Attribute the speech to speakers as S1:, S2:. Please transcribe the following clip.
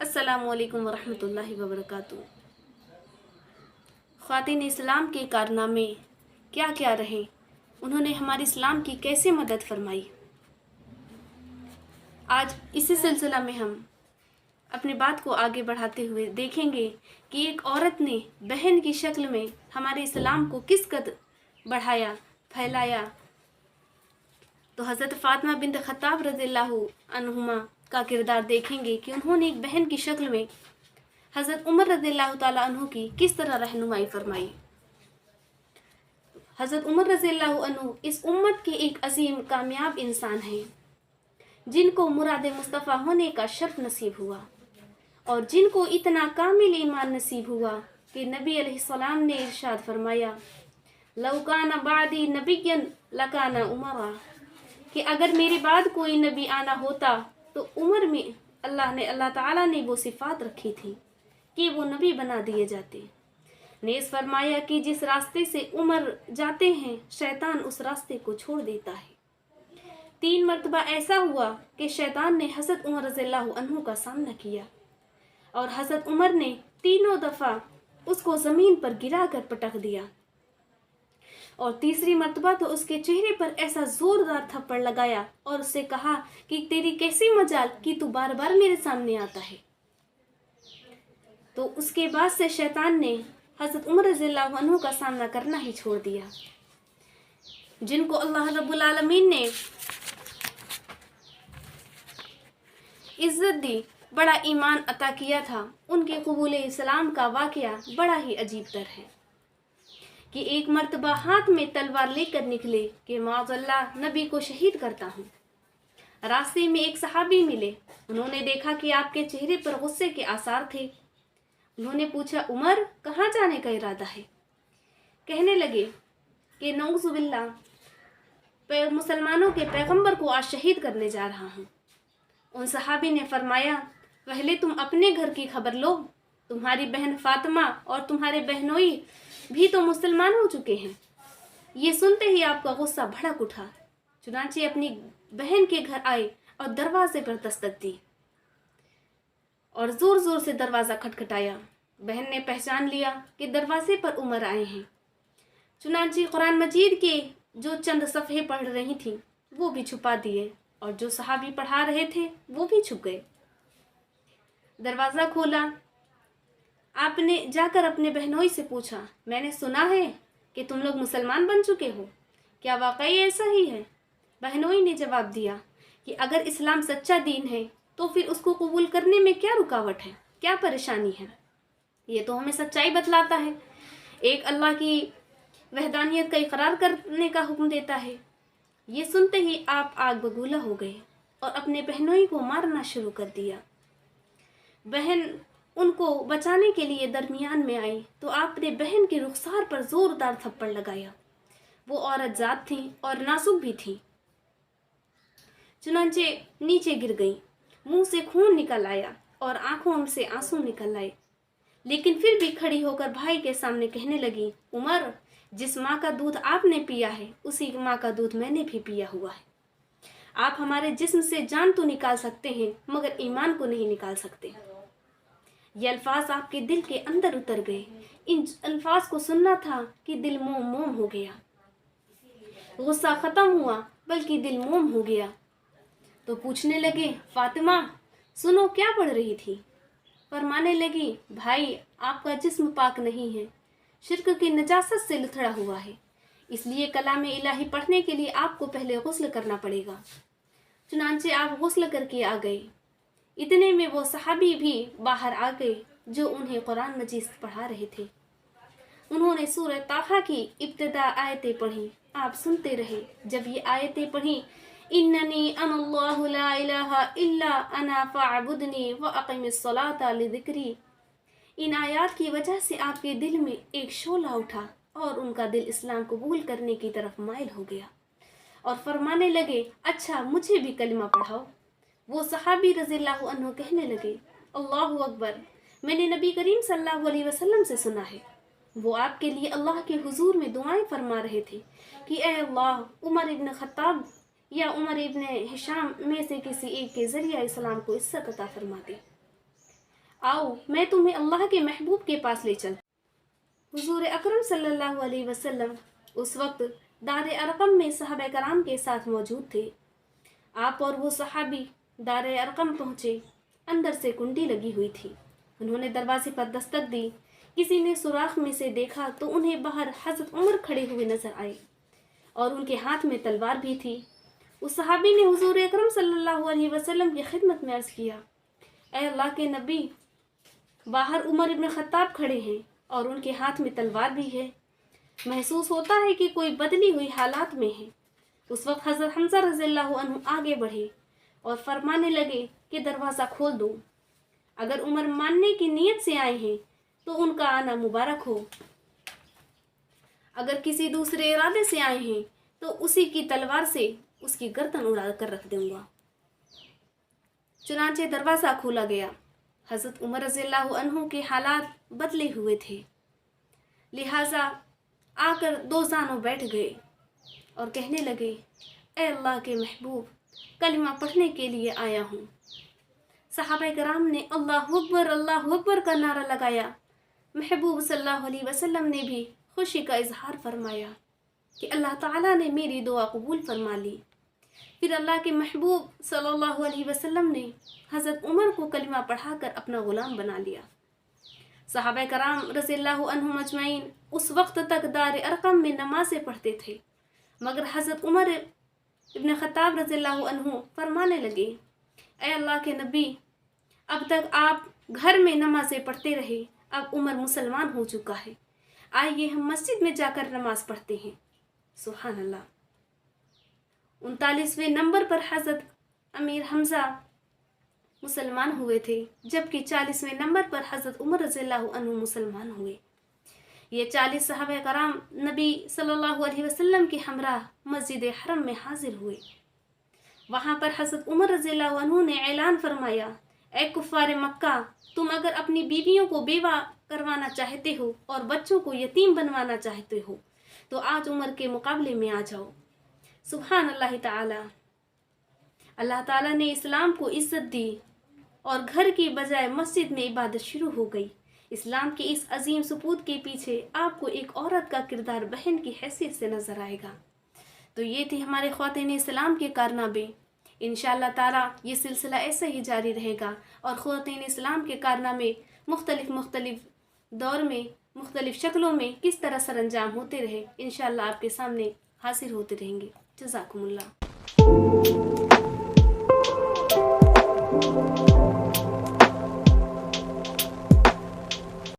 S1: अस्सलामुअलैकुम वरहमतुल्लाहि वबरकातुहू। ख़वातीन इस्लाम के कारनामे क्या क्या रहे, उन्होंने हमारे इस्लाम की कैसे मदद फरमाई। आज इसी सिलसिला में हम अपनी बात को आगे बढ़ाते हुए देखेंगे कि एक औरत ने बहन की शक्ल में हमारे इस्लाम को किस कदर बढ़ाया, फैलाया। तो हज़रत फ़ातिमा बिन्त ख़त्ताब रज़ियल्लाहु अन्हुमा का किरदार देखेंगे कि उन्होंने एक बहन की शक्ल में हज़रत उमर रज़ियल्लाहु ताला अन्हु की किस तरह रहनुमाई फरमाई। हज़रत उमर रज़ियल्लाहु अन्हु इस उम्मत के एक अजीम कामयाब इंसान हैं, जिनको मुराद मुस्तफ़ा होने का शर्फ नसीब हुआ और जिनको इतना कामिल ईमान नसीब हुआ कि नबी अलैहिस्सलाम ने इरशाद फरमाया, लौ काना बादी नबिय्यन लकाना उमरा, कि अगर मेरे बाद कोई नबी आना होता तो उमर में अल्लाह ताला ने वो सिफ़ात रखी थी कि वो नबी बना दिए जाते। नेस फरमाया कि जिस रास्ते से उमर जाते हैं शैतान उस रास्ते को छोड़ देता है। 3 मरतबा ऐसा हुआ कि शैतान ने हज़रत उमर रज़ियल्लाहु अन्हु का सामना किया और हज़रत उमर ने तीनों दफ़ा उसको ज़मीन पर गिरा कर पटक दिया और तीसरी मरतबा तो उसके चेहरे पर ऐसा ज़ोरदार थप्पड़ लगाया और उससे कहा कि तेरी कैसी मजाल कि तू बार बार मेरे सामने आता है। तो उसके बाद से शैतान ने हज़रत उमर रज़ियल्लाहु अन्हु का सामना करना ही छोड़ दिया। जिनको अल्लाह रब्बुल आलमीन ने इज़्ज़त दी, बड़ा ईमान अता किया था, उनके कबूल इस्लाम का वाक़या बड़ा ही अजीब तर है कि एक मर्तबा हाथ में तलवार लेकर निकले कि माज़अल्लाह नबी को शहीद करता हूँ। रास्ते में एक सहाबी मिले, उन्होंने देखा कि आपके चेहरे पर गुस्से के आसार थे। उन्होंने पूछा, उमर कहाँ जाने का इरादा है? कहने लगे कि नऊज़ुबिल्लाह मुसलमानों के पैगंबर को आज शहीद करने जा रहा हूँ। उन सहाबी ने फरमाया, पहले तुम अपने घर की खबर लो, तुम्हारी बहन फातिमा और तुम्हारे बहनोई भी तो मुसलमान हो चुके हैं। ये सुनते ही आपका गुस्सा भड़क उठा, चुनांचे अपनी बहन के घर आए और दरवाजे पर दस्तक दी और ज़ोर ज़ोर से दरवाज़ा खटखटाया। बहन ने पहचान लिया कि दरवाजे पर उमर आए हैं। चुनांचे कुरान मजीद के जो चंद सफ़े पढ़ रही थी वो भी छुपा दिए और जो सहाबी पढ़ा रहे थे वो भी छुप गए। दरवाज़ा खोला, आपने जाकर अपने बहनोई से पूछा, मैंने सुना है कि तुम लोग मुसलमान बन चुके हो, क्या वाकई ऐसा ही है? बहनोई ने जवाब दिया कि अगर इस्लाम सच्चा दीन है तो फिर उसको कबूल करने में क्या रुकावट है, क्या परेशानी है? ये तो हमें सच्चाई बतलाता है, एक अल्लाह की वहदानियत का इकरार करने का हुक्म देता है। ये सुनते ही आप आग बबूला हो गए और अपने बहनोई को मारना शुरू कर दिया। बहन उनको बचाने के लिए दरमियान में आई तो आपने बहन के रुखसार पर ज़ोरदार थप्पड़ लगाया। वो औरत ज़ात थी और नाजुक भी थी, चुनांचे नीचे गिर गई, मुंह से खून निकल आया और आंखों से आंसू निकल आए, लेकिन फिर भी खड़ी होकर भाई के सामने कहने लगी, उमर, जिस माँ का दूध आपने पिया है उसी माँ का दूध मैंने भी पिया हुआ है। आप हमारे जिस्म से जान तो निकाल सकते हैं मगर ईमान को नहीं निकाल सकते। ये अल्फाज आपके दिल के अंदर उतर गए। इन अल्फाज को सुनना था कि दिल मोम मोम हो गया। गुस्सा ख़त्म हुआ बल्कि दिल मोम हो गया। तो पूछने लगे, फातिमा सुनो, क्या पढ़ रही थी? फरमाने लगी, भाई आपका जिस्म पाक नहीं है, शिर्क की नजासत से लथड़ा हुआ है, इसलिए कलाम इलाही पढ़ने के लिए आपको पहले गुस्ल करना पड़ेगा। चुनांचे आप गुस्ल करके आ गए। इतने में वो सहाबी भी बाहर आ गए जो उन्हें कुरान मजीद पढ़ा रहे थे। उन्होंने सूरह ताहा की इब्तिदा आयतें पढ़ी, आप सुनते रहे। जब ये आयतें पढ़ी, इन्ननी अनल्लाहु ला इलाहा इल्ला अना फ़अबुदनी व अक़िमिस्सलाता लिज़िक्री, इन आयात की वजह से आपके दिल में एक शोला उठा और उनका दिल इस्लाम कबूल करने की तरफ माइल हो गया और फरमाने लगे, अच्छा मुझे भी कलिमा पढ़ाओ। वो सहाबी रज़ियल्लाहु अन्हु कहने लगे, अल्लाहु अकबर, मैंने नबी करीम सल्लल्लाहु अलैहि वसल्लम से सुना है, वो आपके लिए अल्लाह के हुजूर में दुआएं फरमा रहे थे कि ए अल्लाह, उमर इब्न ख़त्ताब या उमर इब्न हिशाम में से किसी एक के ज़रिए इस्लाम को इज्जत अता फरमा दे। आओ मैं तुम्हें अल्लाह के महबूब के पास ले चल। हुजूर अकरम सल्लल्लाहु अलैहि वसल्लम उस वक्त दार अरकम में सहाबा कराम के साथ मौजूद थे। आप और वो सहाबी दार अरकम पहुँचे। अंदर से कुंडी लगी हुई थी। उन्होंने दरवाजे पर दस्तक दी। किसी ने सुराख में से देखा तो उन्हें बाहर हज़रत उमर खड़े हुए नजर आए और उनके हाथ में तलवार भी थी। उस सहाबी ने हुजूर अकरम सल्लल्लाहु अलैहि वसल्लम की खिदमत में अर्ज़ किया, ऐ अल्लाह के नबी, बाहर उमर इब्न खत्ताब खड़े हैं और उनके हाथ में तलवार भी है। महसूस होता है कि कोई बदली हुई हालात में है। उस वक्त हज़रत हमज़ा रज़ियल्लाहु अन्हु आगे बढ़े और फरमाने लगे कि दरवाज़ा खोल दो। अगर उमर मानने की नीयत से आए हैं तो उनका आना मुबारक हो, अगर किसी दूसरे इरादे से आए हैं तो उसी की तलवार से उसकी गर्दन उड़ा कर रख दूंगा। चुनांचे दरवाज़ा खोला गया। हज़रत उमर रज़ियल्लाहु अन्हु के हालात बदले हुए थे, लिहाजा आकर दो जानों बैठ गए और कहने लगे, ए अल्लाह के महबूब, कलिमा पढ़ने के लिए आया हूँ। सहाबा कराम ने अल्लाहु अकबर का नारा लगाया। महबूब सल्लल्लाहु अलैहि वसल्लम ने भी खुशी का इजहार फरमाया कि अल्लाह ताला ने मेरी दुआ कबूल फरमा ली। फिर अल्लाह के महबूब सल्लल्लाहु अलैहि वसल्लम ने हज़रत उमर को कलिमा पढ़ाकर अपना ग़ुलाम बना लिया। सहाबा कराम रज़ियल्लाहु अन्हुम अजमईन उस वक्त तक दार अरकम में नमाज़ें पढ़ते थे, मगर हज़रत उमर इब्न खत्ताब रज़ियल्लाहु अन्हु फरमाने लगे, ऐ अल्लाह के नबी, अब तक आप घर में नमाज़ें पढ़ते रहे, अब उमर मुसलमान हो चुका है, आइए हम मस्जिद में जाकर नमाज़ पढ़ते हैं। सुभान अल्लाह। 39वें नंबर पर हज़रत अमीर हमज़ा मुसलमान हुए थे, जबकि 40वें नंबर पर हज़रत उमर रज़ियल्लाहु अन्हु मुसलमान हुए। ये 40 सहाबा कराम नबी सल्लल्लाहु अलैहि वसल्लम के हमराह मस्जिद हरम में हाजिर हुए। वहाँ पर हज़रत उमर रज़ियल्लाहु अन्हु ने ऐलान फरमाया, ए कुफ़ार मक्का, तुम अगर अपनी बीवियों को बेवा करवाना चाहते हो और बच्चों को यतीम बनवाना चाहते हो तो आज उमर के मुकाबले में आ जाओ। सुभान अल्लाह ताला। अल्लाह ताला ने इस्लाम को इज़्ज़त दी और घर की बजाय मस्जिद में इबादत शुरू हो गई। इस्लाम के इस अजीम सपूत के पीछे आपको एक औरत का किरदार बहन की हैसियत से नज़र आएगा। तो ये थे हमारे ख़वातीन इस्लाम के कारनामे। इंशाअल्लाह ताला ये सिलसिला ऐसे ही जारी रहेगा और ख़वातीन इस्लाम के कारनामे मुख्तलिफ दौर में मुख्तलिफ शक्लों में किस तरह सरअंजाम होते रहे, इंशाअल्लाह आपके सामने हाजिर होते रहेंगे। जज़ाकुमुल्लाह।